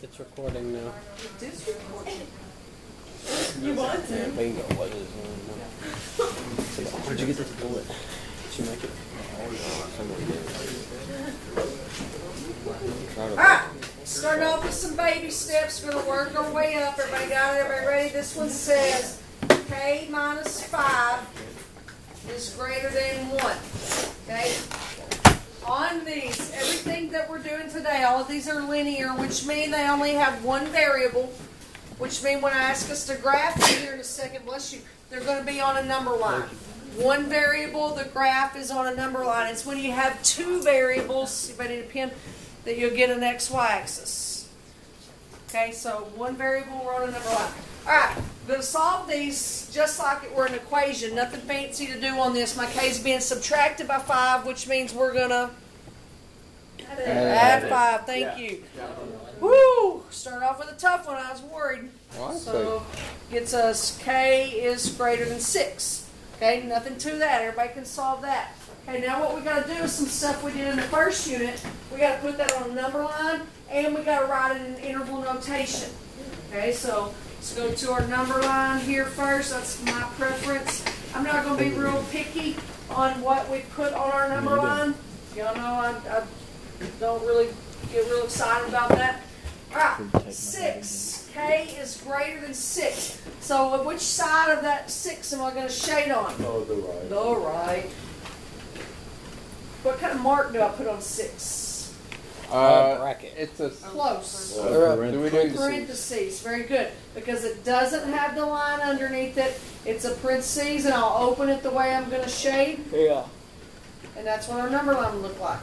It's recording now. It is recording. You want to? Bingo. What is it? Where'd you get this bullet? Did you make it? Alright, starting off with some baby steps. We're going to work our way up. Everybody got it? Everybody ready? This one says k minus 5 is greater than 1. Okay? On these, everything that we're doing today, all of these are linear, which mean they only have one variable, which means when I ask us to graph it here in a second, bless you, they're going to be on a number line. One variable, the graph is on a number line. It's when you have two variables, if I need a pen, that you'll get an XY axis. Okay, so one variable, we're on a number line. Alright, I'm going to solve these just like it were an equation. Nothing fancy to do on this. My k is being subtracted by 5, which means we're going to add 5. Thank you. Woo! Start off with a tough one. I was worried. So, gets us k is greater than 6. Okay, nothing to that. Everybody can solve that. Okay, now what we got to do is some stuff we did in the first unit. We got to put that on a number line, and we got to write it in interval notation. Okay, so let's go to our number line here first. That's my preference. I'm not going to be real picky on what we put on our number line. Y'all know I don't really get real excited about that. Alright, 6. K is greater than 6. So which side of that 6 am I going to shade on? Oh, the right. The right. What kind of mark do I put on 6? Bracket. It's a Close. Parentheses. Very good. Because it doesn't have the line underneath it. It's a parentheses, and I'll open it the way I'm going to shade. Yeah. And that's what our number line will look like.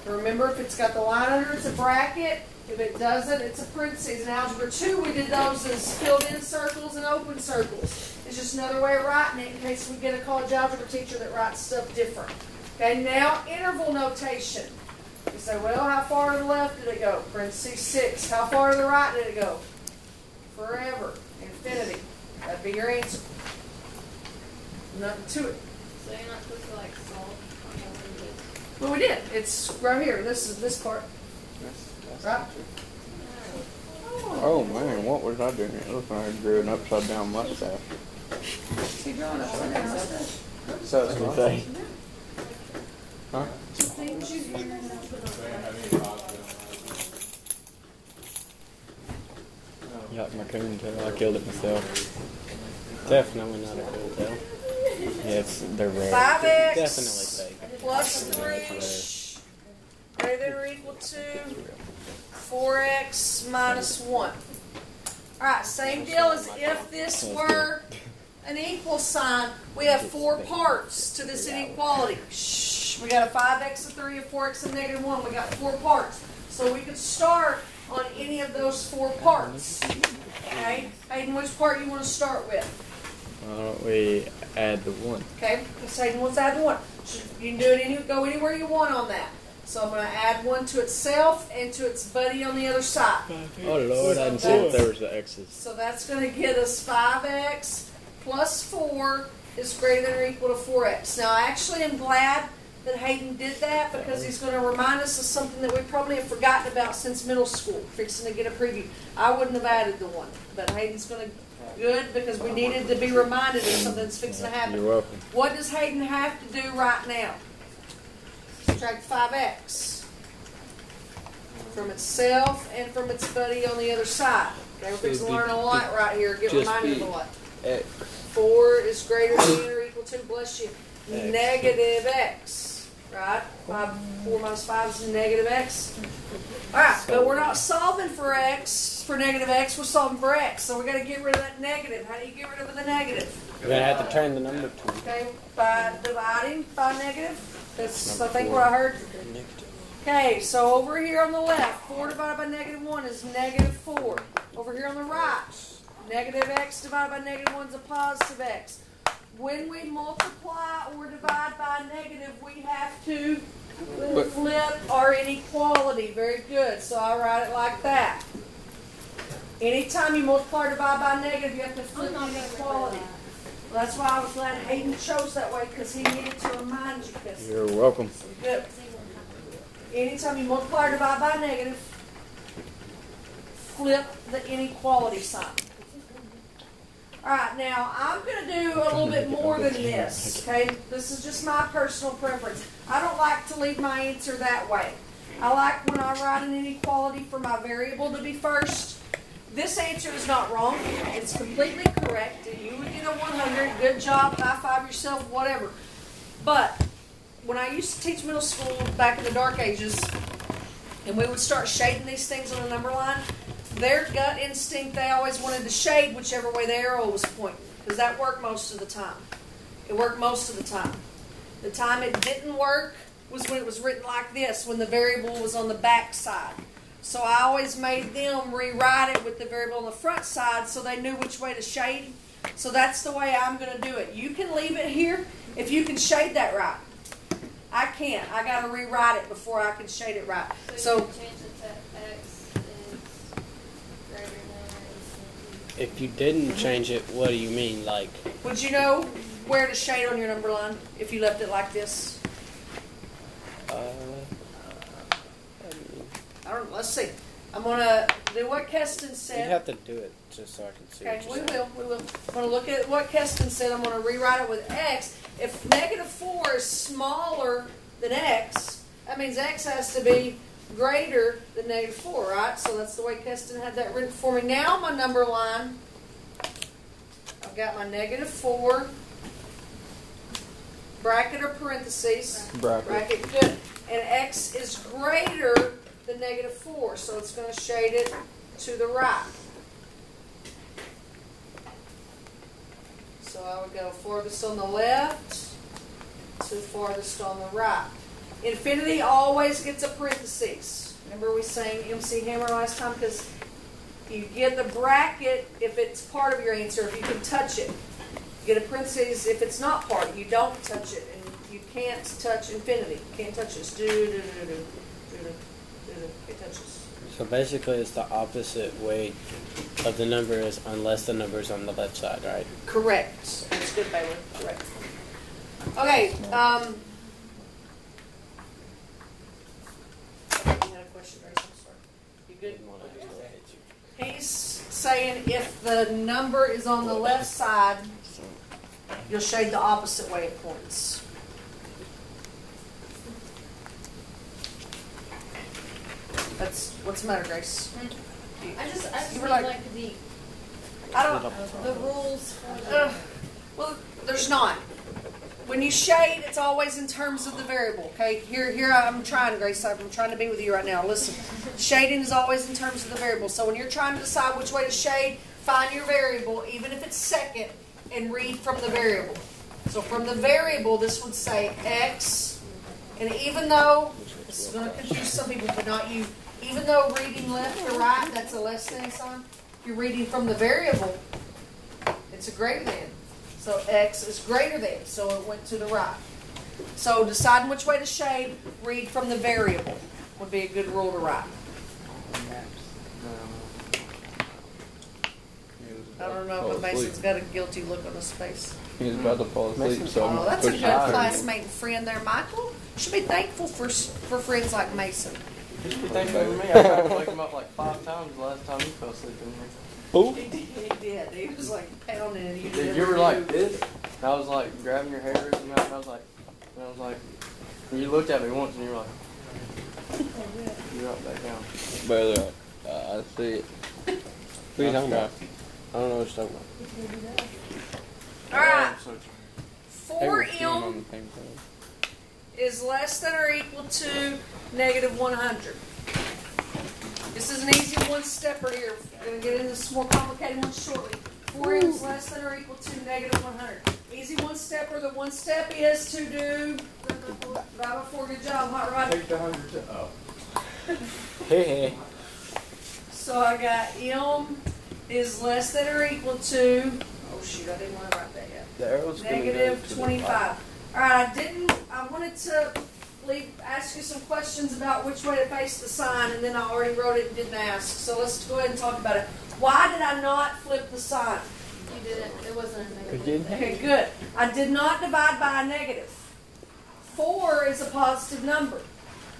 Remember, if it's got the line under, it's a bracket. If it doesn't, it's a parentheses. In Algebra 2, we did those as filled-in circles and open circles. It's just another way of writing it in case we get a college algebra teacher that writes stuff different. Okay, now interval notation. You say, well, how far to the left did it go? Parentheses 6. How far to the right did it go? Forever. Infinity. That'd be your answer. Nothing to it. So you're not supposed to like solve on this? Well, we did. It's right here. This is this part. That's Right? Oh man, what was I doing? It looked like I drew an upside down mustache. Keep going upside down. So that's what I say. Huh? Things you do. Yuck, my coon tail. I killed it myself. Definitely not a coon tail. Yeah, they're rare. 5x Definitely fake. plus 3 greater than or equal to 4x minus 1. Alright, same deal as if this were an equal sign. We have 4 parts to this inequality. Shh, we got a 5x, a 3, a 4x, and negative 1. We got 4 parts. So we could start on any of those 4 parts. Okay? Hayden, which part you want to start with? Why don't we add the 1? Okay, so Hayden wants to add 1. You can do it go anywhere you want on that. So I'm going to add 1 to itself and to its buddy on the other side. Oh Lord, I didn't see if there was the X's. So that's going to get us 5x plus 4 is greater than or equal to 4x. Now I actually am glad that Hayden did that because he's going to remind us of something that we probably have forgotten about since middle school. Fixing to get a preview. I wouldn't have added the 1, but Hayden's going to good because we needed to be reminded of something that's fixing to happen. You're welcome. What does Hayden have to do right now? Subtract 5x from itself and from its buddy on the other side. Okay, we're fixing to learn a lot right here. Get reminded of a lot. 4 is greater than or equal to, bless you, negative x. Right? 4 minus 5 is negative x. Alright, but we're not solving for x, for negative x, we're solving for x. So we're going to get rid of that negative. How do you get rid of the negative? You're going to have to turn the number to. Okay, by dividing by negative. That's, I think, what I heard. Okay, so over here on the left, 4 divided by negative 1 is negative 4. Over here on the right, negative x divided by negative 1 is a positive x. When we multiply or divide by negative, we have to flip our inequality. Very good. So I write it like that. Anytime you multiply or divide by negative, you have to flip the inequality. Well, that's why I was glad Hayden chose that way, because he needed to remind you. You're welcome. Good. Anytime you multiply or divide by negative, flip the inequality sign. Alright, now I'm going to do a little bit more than this, okay? This is just my personal preference. I don't like to leave my answer that way. I like when I write an inequality for my variable to be first. This answer is not wrong. It's completely correct. You would get a 100. Good job. High five yourself, whatever. But when I used to teach middle school back in the dark ages, and we would start shading these things on the number line, their gut instinct, they always wanted to shade whichever way the arrow was pointing, because that worked most of the time. It worked most of the time. The time it didn't work was when it was written like this, when the variable was on the back side. So I always made them rewrite it with the variable on the front side so they knew which way to shade. So that's the way I'm going to do it. You can leave it here if you can shade that right. I can't. I got to rewrite it before I can shade it right. So you can change it to x is greater than. If you didn't change it, what do you mean? Like, would you know where to shade on your number line if you left it like this? I don't know. Let's see. I'm going to do what Keston said. you'd have to do it just so I can see. Okay, what you're we saying. will. I'm going to look at what Keston said. I'm going to rewrite it with x. If negative 4 is smaller than x, that means x has to be greater than negative 4, right? So that's the way Keston had that written for me. Now my number line, I've got my negative 4, bracket or parentheses. Bracket, good. And x is greater than negative 4, so it's going to shade it to the right. So I would go farthest on the left to farthest on the right. Infinity always gets a parentheses. Remember we sang MC Hammer last time? Because you get the bracket if it's part of your answer, if you can touch it. You get a parentheses if it's not part. You don't touch it, and you can't touch infinity. You can't touch this. Can't touch this. So basically, it's the opposite way of the number is unless the number is on the left side, right? Correct. That's good, Bailey. Correct. Okay. You had a question, Grace? I'm sorry. You good? He's saying if the number is on the left side, you'll shade the opposite way it points. That's what's the matter, Grace? I just You were mean like- the I don't. the rules for the Well, there's not. When you shade, it's always in terms of the variable. Okay, here I'm trying, Grace. I'm trying to be with you right now. Listen, shading is always in terms of the variable. So when you're trying to decide which way to shade, find your variable, even if it's second, and read from the variable. So from the variable, this would say x, and even though this is going to confuse some people, but not you. Even though reading left to right, that's a less than sign. If you're reading from the variable, it's a greater than. So x is greater than, so it went to the right. So deciding which way to shade, read from the variable would be a good rule to write. I don't know, but Mason's got a guilty look on his face. He was about to fall asleep, so Oh, that's a good pushed him. classmate and friend there, Michael. You should be thankful for friends like Mason. You should be thankful for me. I tried to wake him up like 5 times the last time he fell asleep in here. Who? He did. He was like pounding and you Dude, didn't you were ever like do. this, and I was like grabbing your hair and I was like, and you looked at me once and you were like, you're up back down. Barely. I see it. What are you talking about? I don't know what you're talking about. All right. I'm so They were 4m filming on the same thing. is less than or equal to negative 100. This is an easy one-stepper here. We're going to get into some more complicated ones shortly. 4m is less than or equal to negative 100. Easy one-stepper. The one step is to do right before. Good job, hot rod. Take the 100 to up. Hey. So I got m is less than or equal to, oh shoot, I didn't want to write that yet. The arrow's gonna go Negative to the 25. Alright, I wanted to ask you some questions about which way to face the sign, and then I already wrote it and didn't ask. So let's go ahead and talk about it. Why did I not flip the sign? you didn't. It wasn't a negative. You didn't? Okay, good. I did not divide by a negative. 4 is a positive number.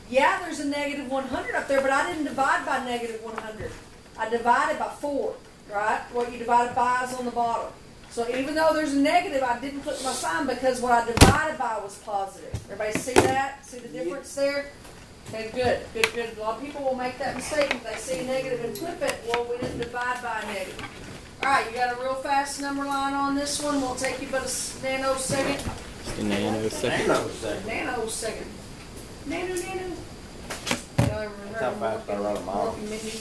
Yeah, there's a negative 100 up there, but I didn't divide by negative 100. I divided by 4, right? What you divided by is on the bottom. So even though there's a negative, I didn't put my sign because what I divided by was positive. Everybody see that? See the difference there? Okay, good, good, good. A lot of people will make that mistake if they see a negative and flip it. Well, we didn't divide by a negative. All right, you got a real fast number line on this one. Won't take you but a nanosecond. Just a nanosecond. Nanosecond. Nano. Y'all ever heard How of fast I run a mile. Mork and Mindy?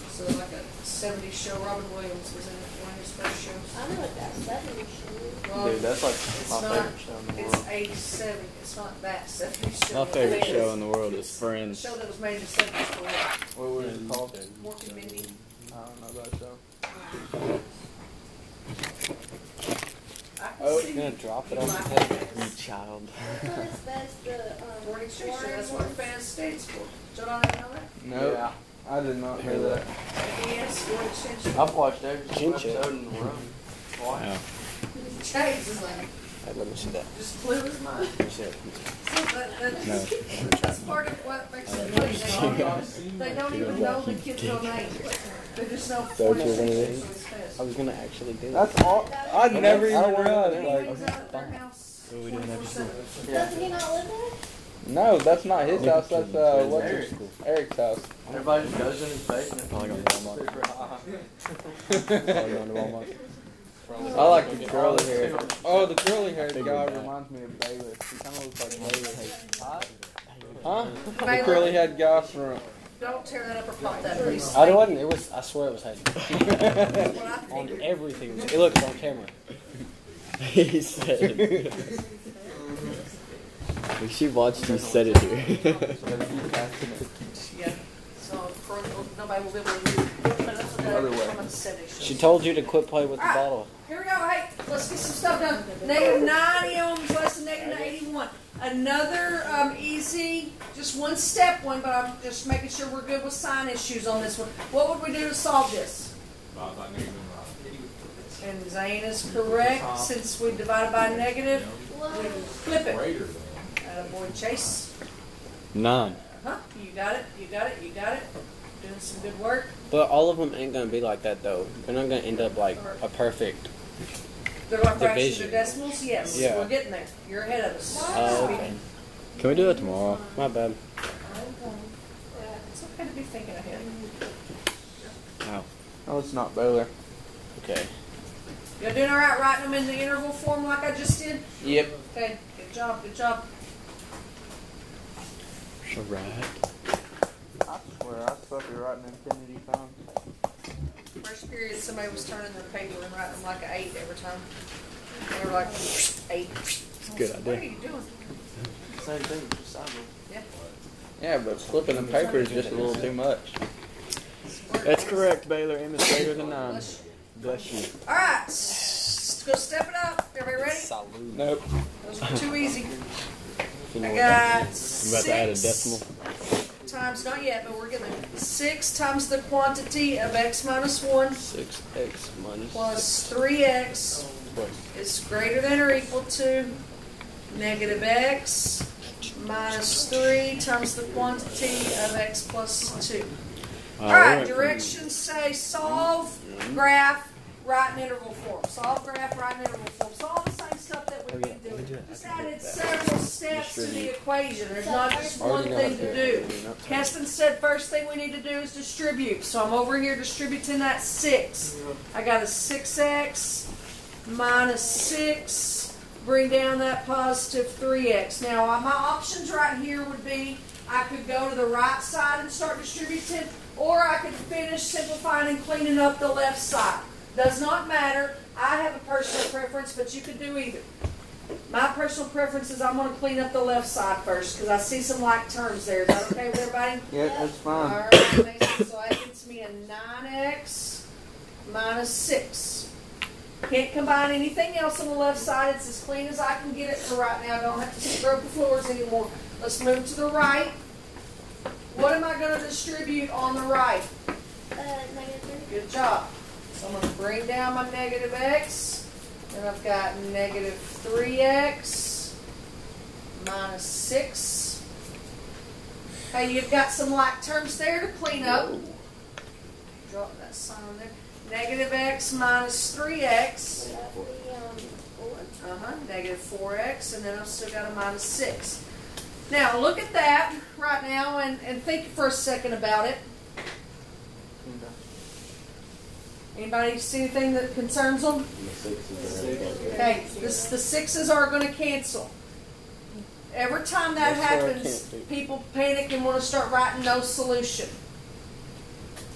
So like a 70s show. Robin Williams was in it, one of his first shows. I know what that 70 show. Well, Dude, that's like it's my not- favorite show in the It's world. 87. It's not that 70s show. My favorite It is show in the world is a Friends. show that was made in the 70s for real. What was it called? Mork and Mindy. I don't know that show. I can Oh, see it's gonna you drop it like on the that. head. You child. That's the, Foreign exchange, so foreign that's what ones. FAS stands for. Y'all don't know that? Nope. Yeah. I did not hear that. FES, foreign exchange. I've watched every single Ginger. episode in a row. Why? Yeah. James is like, Hey, let me see that. just blew his mind. Let me see it. So that's part of what makes it funny. They don't even know the kid's real name. They just know So what foreign you're gonna exchange, do? so it's FAS. I was gonna actually do that. That's all. I never even don't wanna realized. do He Like, hangs out at their house What are we doing every 24/7. Doesn't he not live there? no, that's not his house. That's what's Eric. his, Eric's house. Everybody just goes in his basement. Probably going to Walmart. Super high. Probably going to Walmart. I like the curly hair. Oh, the curly haired Figured guy that. reminds me of Baylor. He kind of looks like Baylor. Huh? The Baylor. curly haired guy from. Don't tear that up or pop that, please. I wasn't. It was. I swear it was Hayden. That's what I On think. everything. It looks on camera. He said. She watched you said it here. Yeah. So nobody will be able to read. But that's what Other way. they're from the 70s. She told you to quit playing with the All right. bottle. Here we go. Hey, let's get some stuff done. Negative 90 ohms less than negative 81. Another easy, just one step one, but I'm just making sure we're good with sign issues on this one. What would we do to solve this? And Zane is correct. Since we divided by negative, we flip it. Attaboy, Chase. 9. Huh? You got it. You got it. You got it. Doing some good work. But all of them ain't gonna be like that though. They're not gonna end up like a perfect. They're like fractions or Division. decimals? Yes. Yeah. We're getting there. You're ahead of us. Oh, okay. Can we do it tomorrow? My bad. It's okay to be thinking ahead. Ow. Oh, it's not Baylor. Okay. You're doing all right writing them in the interval form like I just did? Yep. Okay. Good job. Good job. Alright. I swear, I was supposed to be writing infinity times. First period, somebody was turning their paper and writing them like an 8 every time. They were like 8. Good What idea. are you doing? Same thing, just sidewalk. Yeah. Yeah, but flipping the paper is just a little too much. That's correct, Baylor. M is greater than 9. Bless you. Bless you. All right. Let's go step it up. Everybody ready? Salute. Nope. Those were too easy. You know I what? got I'm about to add a 6 decimal. times, not yet, but we're getting there. 6 times the quantity of x minus 1 6x minus plus 3x is greater than or equal to negative x minus 3 times the quantity of x plus 2. Alright, directions say solve, graph, write in interval form. Solve, graph, write in interval form. So all the same stuff that we've been doing. Just added several steps to the equation. There's not just one thing to do. Keston said first thing we need to do is distribute. So I'm over here distributing that 6. I got a 6x minus 6. Bring down that positive 3x. Now my options right here would be I could go to the right side and start distributing, or I could finish simplifying and cleaning up the left side. Does not matter. I have a personal preference, but you could do either. My personal preference is I'm going to clean up the left side first because I see some like terms there. Is that okay with everybody? Yeah, that's All fine. right, amazing. So that gets me a 9x minus 6. Can't combine anything else on the left side. It's as clean as I can get it for right now. I don't have to scrub the floors anymore. Let's move to the right. What am I going to distribute on the right? Negative 3. Good job. So I'm going to bring down my negative x. And I've got negative 3x minus 6 Hey, you've got some like terms there to clean up. Drop that sign on there. Negative x minus 3x. Negative 4x, and then I've still got a minus 6. Now, look at that right now and think for a second about it. Anybody see anything that concerns them? Okay, the 6's are going to cancel. Every time that happens, people panic and want to start writing no solution.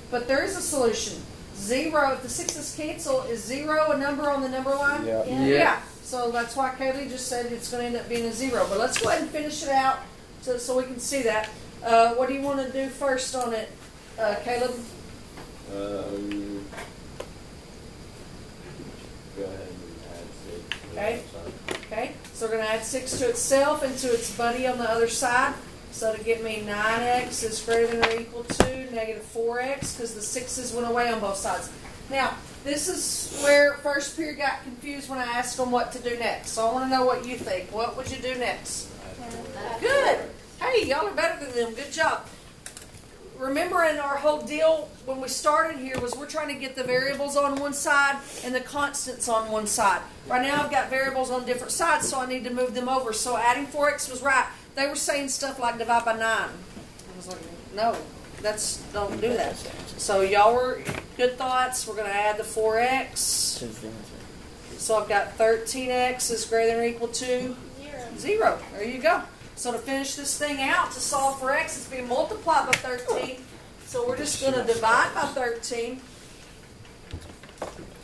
But there is a solution. 0, if the 6's cancel, is 0 a number on the number line? Yeah. So that's why Kaylee just said it's going to end up being a 0. But let's go ahead and finish it out so we can see that. What do you want to do first on it, Caleb? Go ahead and add 6. Okay. So we're going to add 6 to itself and to its buddy on the other side. So to get me 9x is greater than or equal to negative 4x, because the 6's went away on both sides. Now, this is where first period got confused when I asked them what to do next. So I want to know what you think. What would you do next? Good. Hey, y'all are better than them. Good job. Remember, in our whole deal when we started here was we're trying to get the variables on one side and the constants on one side. Right now I've got variables on different sides, so I need to move them over. So adding 4x was right. They were saying stuff like divide by 9. I was like, no, don't do that. So y'all were good thoughts. We're going to add the 4x. So I've got 13x is greater than or equal to 0. There you go. So to finish this thing out, to solve for x, it's being multiplied by 13. So we're just going to divide by 13.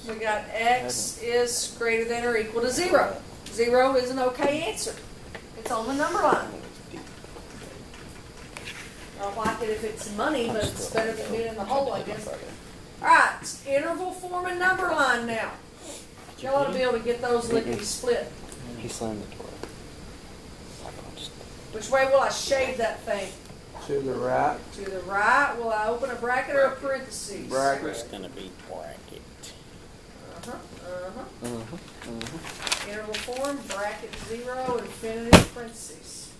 We got x is greater than or equal to 0. 0 is an okay answer. It's on the number line. I don't like it if it's money, but it's better than being in the hole, I guess. Alright, interval form and number line now. Y'all ought to be able to get those lickety split. He slammed the door. Which way will I shade that thing? To the right. To the right. Will I open a bracket or a parentheses? Bracket. It's going to be bracket. Interval form, bracket 0, infinitive parentheses.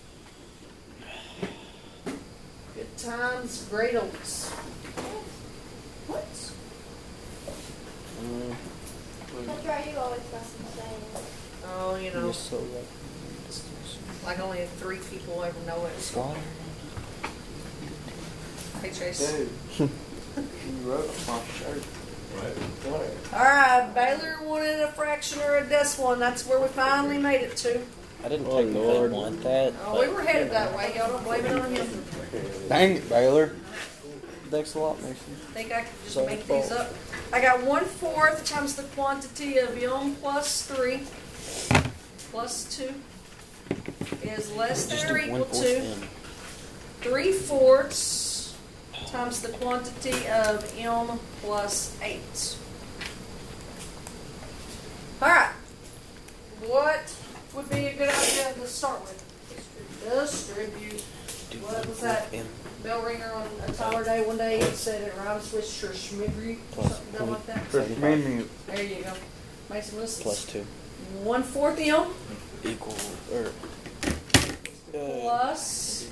Good times, great oldies. What? That's right, you always got some saying. Oh, you know, You're so right. like only 3 people ever know it. Slaughter. Hey, Chase. Dude, you wrote on my shirt. Alright, Baylor wanted a fraction or a decimal, and that's where we finally made it to. I didn't technically want that. Oh, we were headed that way. Y'all don't blame it on him. Dang it, Baylor. Thanks a lot, Mason. I think I could just make these up. I got 1/4 times the quantity of m plus 3 plus 2 is less than or equal to 3/4 times the quantity of m plus 8. Alright. What would be a good idea to start with? Distribute. What was that bell ringer on a Tyler Day one day? He said it rhymes with schmigry or something dumb like that. Menu. There you go. Mason listens. Plus 2. 1/4 m Equal, or... plus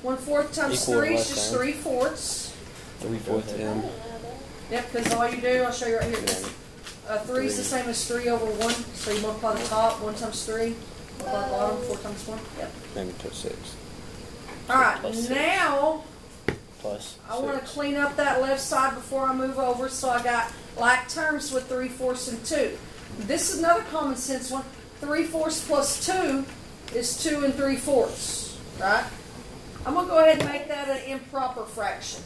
1/4 times Equal or 3 is less just than. 3/4. 3/4 m. Yep, because all you do, I'll show you right here. 3 is the same as 3 over 1. So you multiply the top, 1 times 3. Multiply the bottom, 4 times 1. Yep. Then put 6. Alright, plus 6. now Plus I want to clean up that left side before I move over. So I got like terms with 3/4 and 2. This is another common sense one. 3/4 plus 2 is 2 3/4. Right? I'm going to go ahead and make that an improper fraction.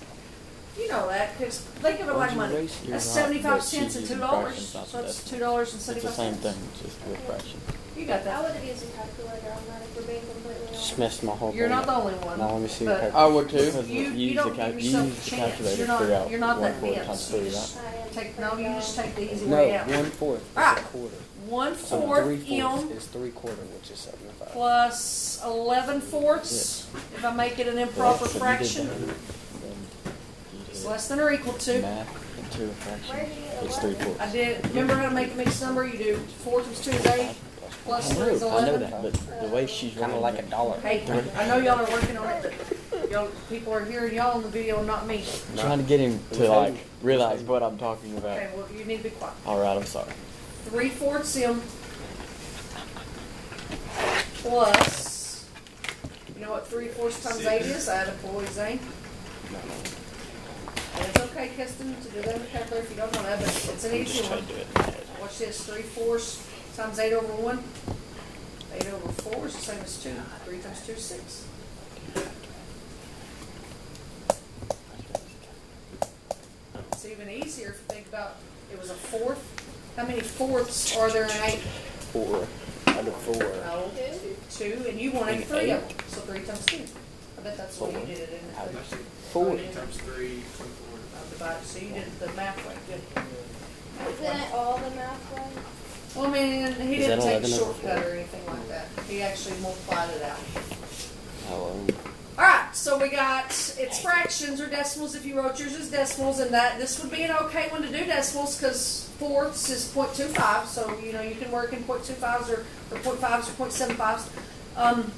You know that, because think of it like money. That's 75 cents and $2. So that's $2.75. It's the same thing, just with fractions. You got I that. would have used a calculator on that if we're being completely honest. Just messed my whole You're thing not the up. only one. Now let me see But the I would too. Because You use don't the give yourself use a the chance. calculator You're to figure out not, you're not that 1/4 dense. times 3, right? You just take the easy No, way out. 1/4 is Right. a quarter. 1/4 So 3/4 m is 3/4, which is 75. plus 11/4. If I make it an improper fraction, it's less than or equal to. Math into a fraction. Where did you get It's 11? 3/4. I did. Remember how to make a mixed number? You do 4 times 2 is 8. Plus 3 is I know 11. that, but the way she's kind of like a dollar. Hey, I know y'all are working on it, but Y'all, people are hearing y'all on the video, not me. I'm trying to get him to like realize what I'm talking about. Okay, well, you need to be quiet. Alright, I'm sorry. 3/4 m plus, you know what 3/4 times 8 is? I had a boy, Zane. No. And it's okay, Keston, to do that with calculator if you don't know that, but it's an I'm easy just one. trying to do it in my head. Watch this, 3/4 times 8 over 1. 8 over 4 is the same as 2. 3 times 2 is 6. It's even easier if you think about it was a fourth. How many fourths are there in 8? 4 out of 4. No, 2, and you wanted In 3 of 8? them. So 3 times 2. I bet that's the way you did it, isn't Out it? of 4. Times 3, 24. I'll divide. So you did the math way. Good. Isn't it all the math way? Well, I mean, he Is didn't that take a 11 over shortcut 4? or anything like that. He actually multiplied it out. Oh, Alright, so we got, it's fractions or decimals if you wrote yours as decimals, and that this would be an okay one to do decimals because fourths is 0.25, so you know you can work in 0.25s or 0.5s or 0.75s.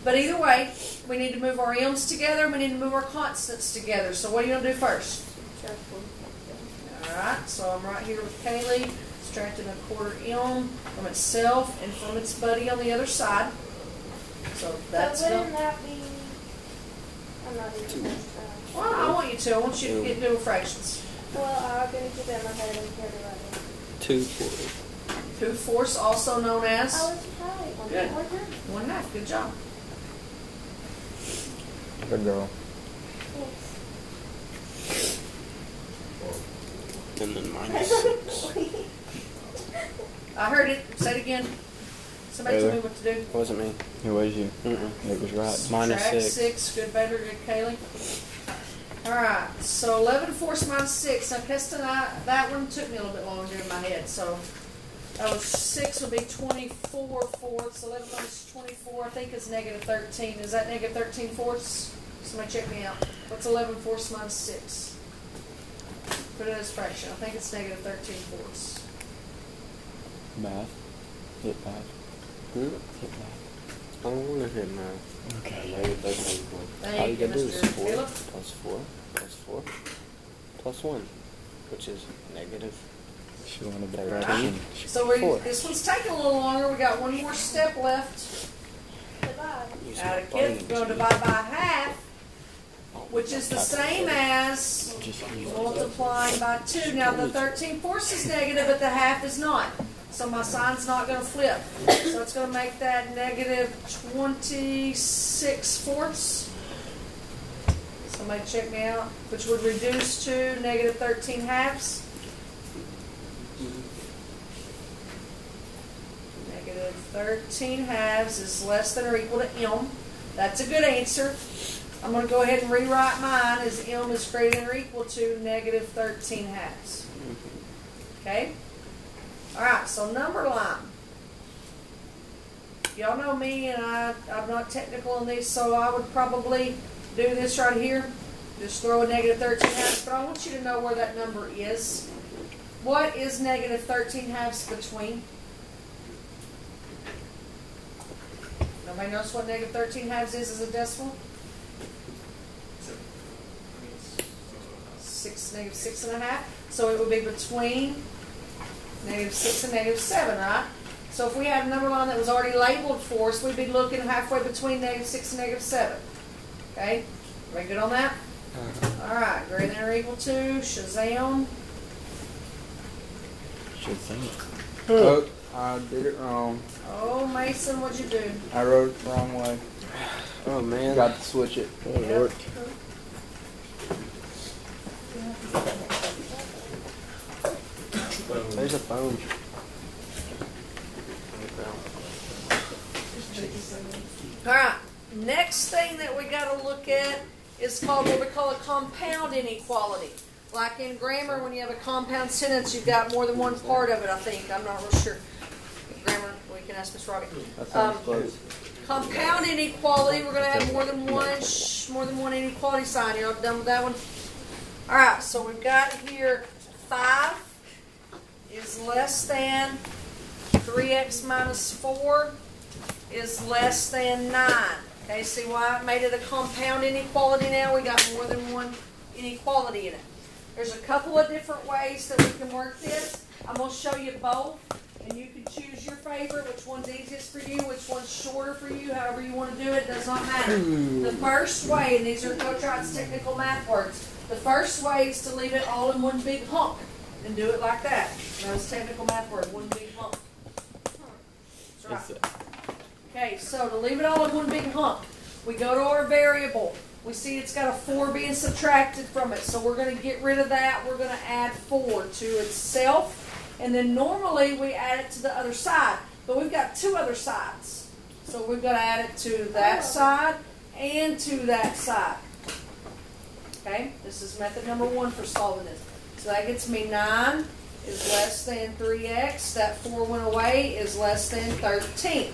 But either way, we need to move our m's together, we need to move our constants together. So what are you going to do first? Alright, so I'm right here with Kaylee, subtracting 1/4 m from itself and from its buddy on the other side. So that's But going wouldn't that be? I'm not even gonna Well, I want you to. I want you to get doing fractions. Well, I'm gonna keep it in my head and care about it. 2/4. 2/4, also known as I was right. Good. One more time. 1/2. Good job. Good girl. Thanks. And then minus 6. I heard it. Say it again. Somebody tell me what to do. It wasn't me. It was you. It was right. Minus Subtract 6. 6. Good, better, good, Kaylee. Alright, so 11/4 minus 6. Now, Keston, that one took me a little bit longer in my head. So, that was 6 would be 24 fourths. 11 minus 24, I think, is negative 13. Is that negative 13 fourths? Somebody check me out. What's 11/4 minus 6? Put it as fraction. I think it's negative 13 fourths. Math. Hit math. Hit math. I don't want to hit math. Okay. Negative 13 points. All Thank you you, gotta do is Mr. 4 Phillip. plus 4 plus 4 plus 1, which is negative. She wanted the fraction. So this one's taking a little longer. We got one more step left. Divide. Out of kids, we're going to divide by half, which is the same as multiplying by 2. Now the 13/4 is negative, but the half is not. So my sign's not going to flip. So it's going to make that negative 26 fourths. Somebody check me out. Which would reduce to negative 13 halves. Negative 13 halves is less than or equal to m. That's a good answer. I'm going to go ahead and rewrite mine as m is greater than or equal to negative 13 halves. Okay? Alright, so number line. Y'all know me and I'm not technical in these, so I would probably do this right here. Just throw a negative 13 halves, but I want you to know where that number is. What is negative 13 halves between? Nobody knows what negative 13 halves is as a decimal? Negative 6.5. So it would be between negative 6 and negative 7, right? So if we had a number line that was already labeled for us, we'd be looking halfway between negative 6 and negative 7. Okay? Everybody good on that? Alright, greater than or equal to, Shazam. Oh, I did it wrong. Oh, Mason, what'd you do? I wrote it the wrong way. Oh man. Got to switch it. Oh Lord. There's a phone. Alright, next thing that we got to look at is called what we call a compound inequality. Like in grammar, when you have a compound sentence, you've got more than one part of it, I think. I'm not real sure. Grammar, we can ask Miss Robbie. That sounds close. Compound inequality, we're going to have more than one inequality sign. You all done with that one? Alright, so we've got here 5 is less than 3x minus 4 is less than 9. Okay, see why I made it a compound inequality now? We got more than one inequality in it. There's a couple of different ways that we can work this. I'm going to show you both, and you can choose your favorite, which one's easiest for you, which one's shorter for you, however you want to do it, does not matter. The first way, and these are Coach Wright's technical math words, the first way is to leave it all in one big hump and do it like that. That's technical math word, one big hump. That's right. Okay, so to leave it all in one big hump, we go to our variable. We see it's got a 4 being subtracted from it, so we're going to get rid of that. We're going to add 4 to itself, and then normally we add it to the other side, but we've got 2 other sides. So we've got to add it to that side and to that side. Okay, this is method number 1 for solving this. So that gets me 9 is less than 3x. That 4 went away, is less than 13.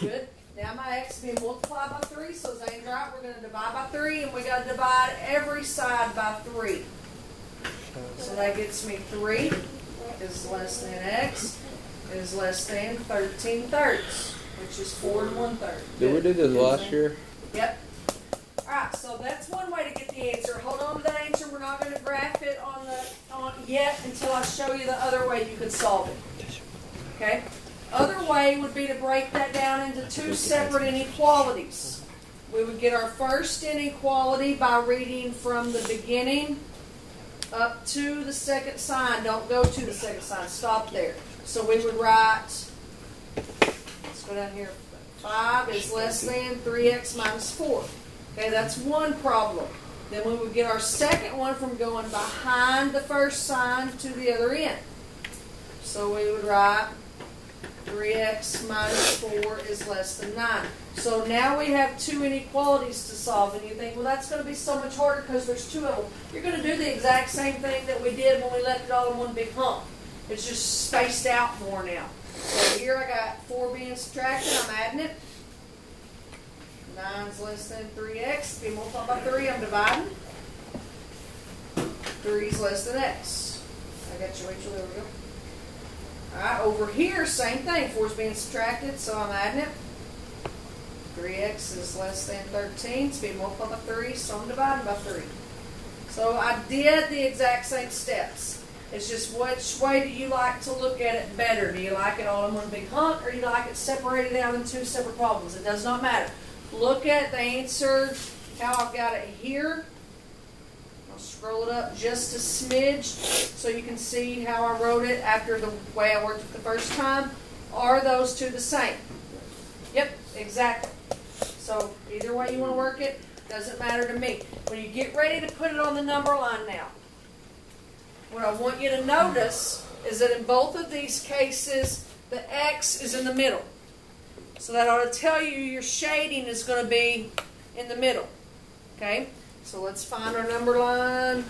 Good. Now my x is being multiplied by 3, so Zane's right, we're going to divide by 3, and we got to divide every side by 3. So that gets me 3 is less than x is less than 13 thirds, which is 4 1/3. Did we do this last year? Yep. Alright, so that's one way to get the answer. Hold on to that answer. We're not going to graph it on yet until I show you the other way you could solve it. Okay? Other way would be to break that down into 2 separate inequalities. We would get our first inequality by reading from the beginning up to the second sign. Don't go to the second sign. Stop there. So we would write, let's go down here, 5 is less than 3x minus 4. Okay, that's one problem. Then we would get our second one from going behind the first sign to the other end. So we would write 3x minus 4 is less than 9. So now we have 2 inequalities to solve, and you think, well, that's going to be so much harder because there's 2 of them. You're going to do the exact same thing that we did when we left it all in one big hump. It's just spaced out more now. So here I got 4 being subtracted. I'm adding it. 9 is less than 3x. Be multiplied by 3. I'm dividing. 3 is less than x. I got you, Rachel. There we go. Alright, over here, same thing. 4 is being subtracted, so I'm adding it. 3x is less than 13. It's being multiplied by 3, so I'm dividing by 3. So I did the exact same steps. It's just which way do you like to look at it better? Do you like it all in one big hump, or do you like it separated out in 2 separate problems? It does not matter. Look at the answer, how I've got it here. I'll scroll it up just a smidge so you can see how I wrote it after the way I worked it the first time. Are those 2 the same? Yep, exactly. So either way you want to work it, doesn't matter to me. When you get ready to put it on the number line now, what I want you to notice is that in both of these cases, the x is in the middle. So that ought to tell you your shading is going to be in the middle. Okay? So let's find our number line.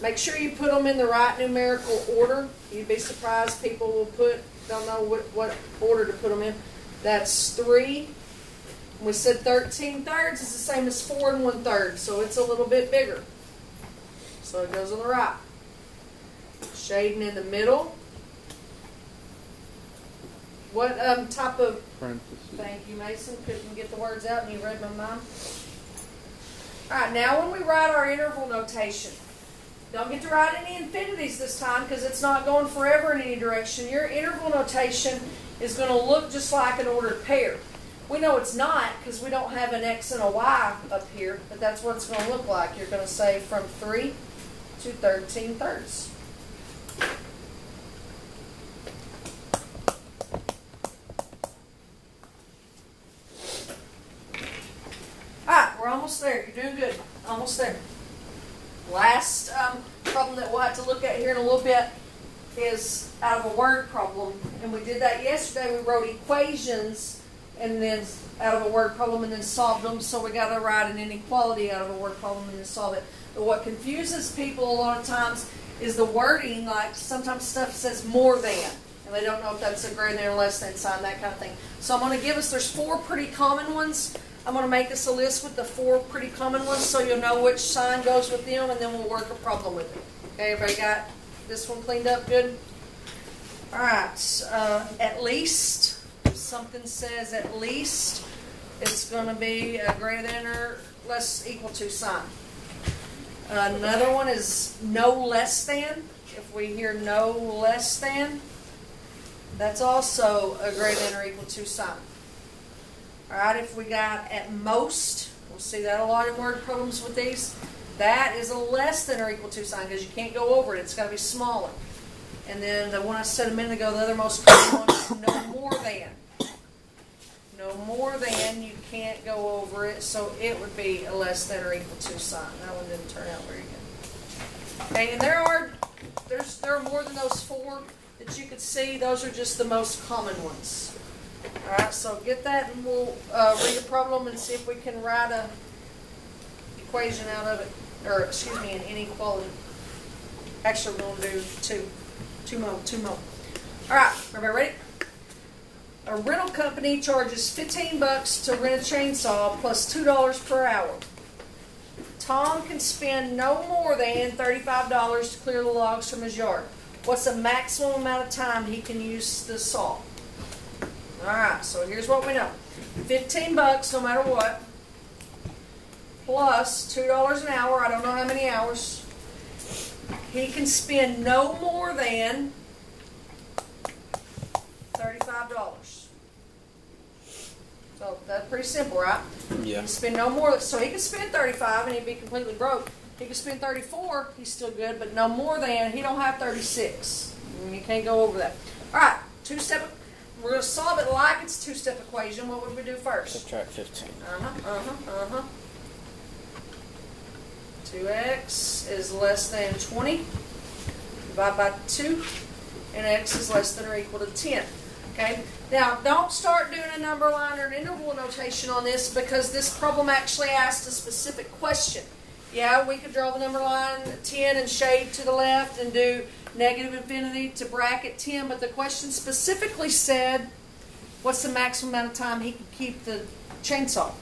Make sure you put them in the right numerical order. You'd be surprised people will don't know what order to put them in. That's 3. We said 13 thirds is the same as 4 1/3, so it's a little bit bigger. So it goes on the right. Shading in the middle. What type of... Parentheses. Thank you, Mason. Couldn't get the words out and you read my mind. Alright, now when we write our interval notation, don't get to write any infinities this time because it's not going forever in any direction. Your interval notation is going to look just like an ordered pair. We know it's not because we don't have an x and a y up here, but that's what it's going to look like. You're going to say from 3 to 13 thirds. Alright, we're almost there. You're doing good. Almost there. Last problem that we'll have to look at here in a little bit is out of a word problem. And we did that yesterday. We wrote equations and then out of a word problem and then solved them. So we got to write an inequality out of a word problem and then solve it. But what confuses people a lot of times is the wording. Like sometimes stuff says more than. And they don't know if that's a greater than or less than sign, that kind of thing. So I'm going to give us, there's 4 pretty common ones. I'm going to make us a list with the 4 pretty common ones so you'll know which sign goes with them, and then we'll work a problem with it. Okay, everybody got this one cleaned up good? All right, at least something says at least, it's going to be a greater than or less equal to sign. Another one is no less than. If we hear no less than, that's also a greater than or equal to sign. All right, if we got at most, we'll see that a lot in word problems with these. That is a less than or equal to sign because you can't go over it. It's got to be smaller. And then the one I said a minute ago, the other most common one is no more than. No more than, you can't go over it, so it would be a less than or equal to sign. That one didn't turn out very good. Okay, and there are more than those four that you could see. Those are just the most common ones. All right, so get that, and we'll read the problem and see if we can write a equation out of it, or excuse me, an inequality. Actually, we're going to do two more. All right, everybody ready? A rental company charges $15 to rent a chainsaw plus $2 per hour. Tom can spend no more than $35 to clear the logs from his yard. What's the maximum amount of time he can use the saw? Alright, so here's what we know. $15 no matter what, plus $2 an hour, I don't know how many hours. He can spend no more than $35. So that's pretty simple, right? Yeah. He can spend no more, so he could spend $35 and he'd be completely broke. He could spend $34, he's still good, but no more than, he don't have $36. You can't go over that. Alright, two-step, we're going to solve it like it's a two-step equation. What would we do first? Subtract 15. 2x is less than 20. Divide by 2. And x is less than or equal to 10. Okay? Now, don't start doing a number line or an interval notation on this because this problem actually asked a specific question. Yeah, we could draw the number line 10 and shade to the left and do negative infinity to bracket 10, but the question specifically said, what's the maximum amount of time he could keep the chainsaw?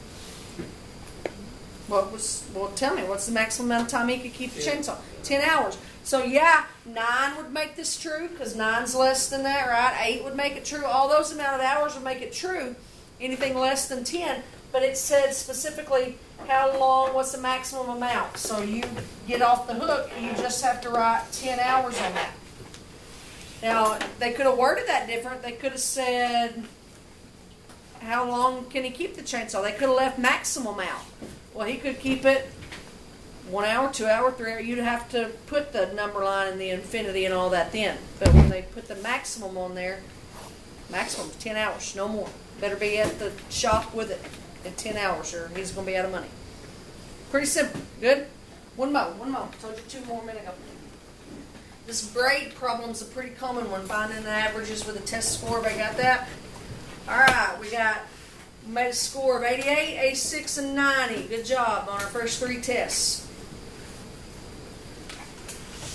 Well, tell me, what's the maximum amount of time he could keep the chainsaw? 10 hours. So, yeah, 9 would make this true because 9's less than that, right? 8 would make it true. All those amount of hours would make it true. Anything less than 10. But it said specifically how long, what's the maximum amount. So you get off the hook, you just have to write 10 hours on that. Now, they could have worded that different. They could have said, how long can he keep the chainsaw? They could have left maximum out. Well, he could keep it 1 hour, 2 hour, 3 hour. You'd have to put the number line and the infinity and all that then. But when they put the maximum on there, maximum 10 hours, no more. Better be at the shop with it in 10 hours or he's going to be out of money. Pretty simple. Good? One more. Told you 2 more a minute ago. This grade problem's a pretty common one. Finding the averages with a test score. Everybody got that? All right. We made a score of 88, 86, and 90. Good job on our first 3 tests.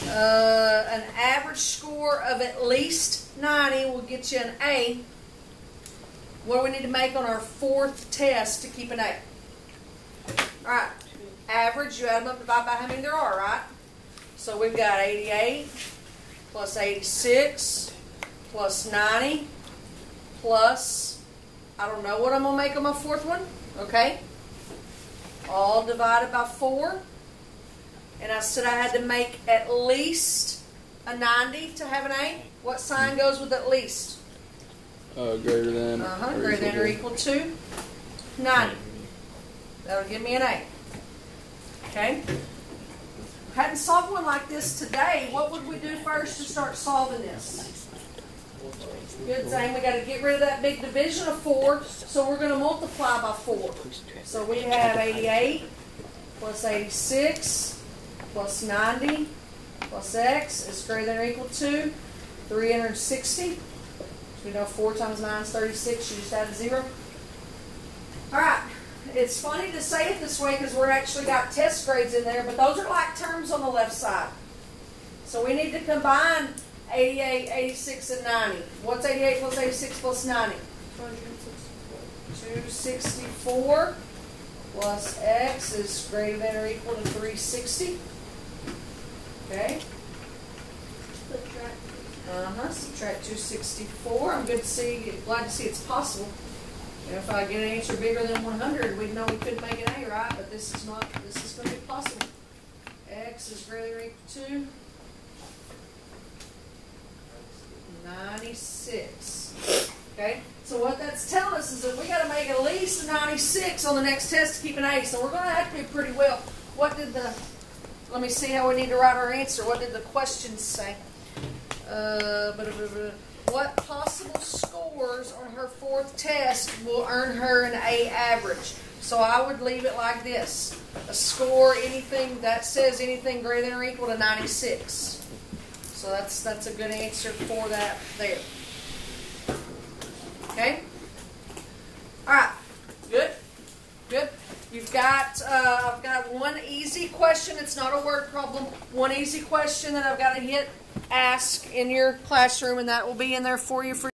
An average score of at least 90 will get you an A. What do we need to make on our 4th test to keep an A? Alright, average, you add them up, divide by how many there are, right? So we've got 88 plus 86 plus 90 plus, I don't know what I'm going to make on my 4th one, okay? All divided by 4. And I said I had to make at least a 90 to have an A. What sign goes with at least? Greater than. Greater than or equal to 90. That'll give me an A. Okay? Hadn't solved one like this today. What would we do first to start solving this? Good thing. We got to get rid of that big division of 4. So we're going to multiply by 4. So we have 88 plus 86 plus 90 plus x is greater than or equal to 360. We know 4 times 9 is 36. You just add a 0. Alright. It's funny to say it this way because we're actually got test grades in there, but those are like terms on the left side. So we need to combine 88, 86, and 90. What's 88 plus 86 plus 90? 264 plus x is greater than or equal to 360. Okay? Subtract 264. I'm glad to see it's possible. If I get an answer bigger than 100, we'd know we couldn't make an A, right? But this is not. This is going to be possible. X is greater than or equal to 96. Okay. So what that's telling us is that we got to make at least a 96 on the next test to keep an A. So we're going to have to do pretty well. What did the? Let me see how we need to write our answer. What did the question say? What possible scores on her fourth test will earn her an A average? So I would leave it like this. A score, anything that says anything greater than or equal to 96. So that's a good answer for that there. Okay? Alright. Good? Good. You've got, I've got one easy question. It's not a word problem. One easy question that I've got to hit ask in your classroom, and that will be in there for you for